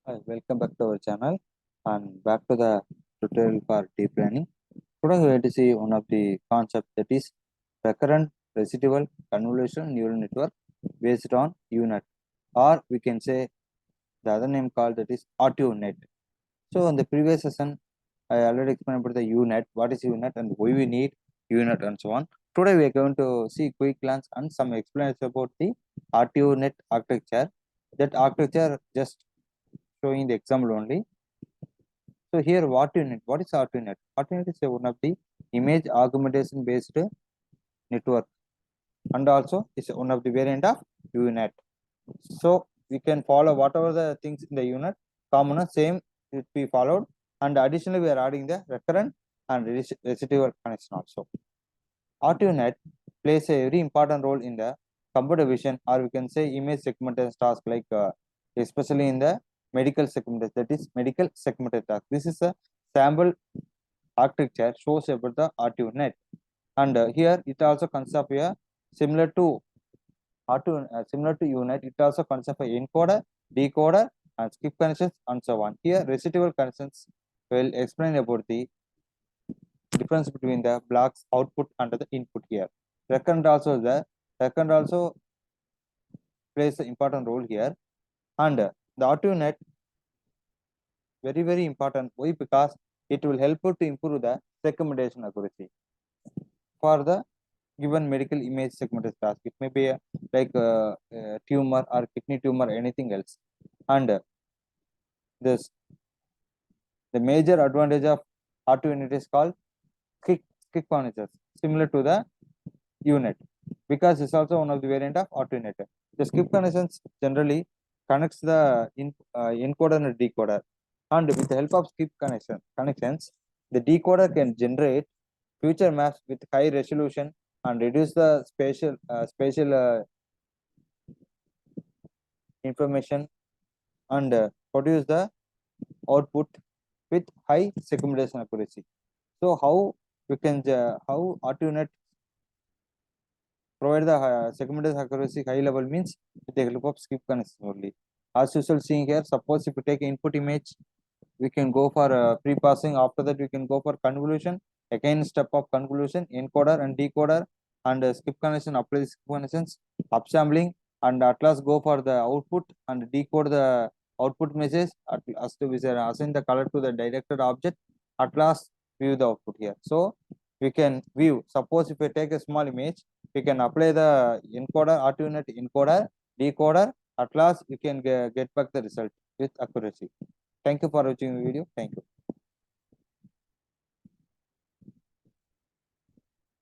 Hi, welcome back to our channel and back to the tutorial for deep learning. Today we are going to see one of the concepts, that is recurrent residual convolutional neural network based on U-Net, or we can say the other name called, that is R2U-Net. So in the previous session I already explained about the U-Net, what is U-Net and why we need U-Net and so on. Today we are going to see quick glance and some explanations about the R2U-Net architecture. That architecture just showing the example only. So here what unit? What is R2U-Net? R2U-Net is one of the image augmentation based network, and also is one of the variant of U-Net. So we can follow whatever the things in the unit common same it be followed, and additionally we are adding the recurrent and residual connection also. R2U-Net plays a very important role in the computer vision, or we can say image segmentation task, like especially in the medical segmentation, that is medical segmentation task. This is a sample architecture shows about the R2U-Net, and here it also consists of a similar to similar to U-Net. It also consists of a encoder, decoder, and skip connections and so on. Here residual connections will explain about the difference between the blocks output and the input here. Recurrent also plays an important role here, and the R2U-Net very important. Why? Because it will help you to improve the segmentation accuracy for the given medical image segmentation task. It may be like tumor or kidney tumor, anything else. And this the major advantage of R2U-Net is called skip connections, similar to the U-Net, because it's also one of the variant of R2U-Net. The skip connections generally connects the encoder and decoder, and with the help of skip connections, the decoder can generate future maps with high resolution and reduce the spatial information, and produce the output with high segmentation accuracy. So how we can how R2U-Net provide the segmentation accuracy high level means with the help of skip connection only. As usual, seeing here, suppose if we take input image, we can go for pre-passing. After that, we can go for convolution. Again, step of convolution, encoder and decoder, and skip connection, apply the skip connections, upsampling, and at last go for the output and decode the output message. At last, we assign the color to the directed object. At last, view the output here. So we can view. Suppose if we take a small image, we can apply the encoder, R2U-Net encoder, decoder. At last, we can get back the result with accuracy. Thank you for watching the video. Thank you.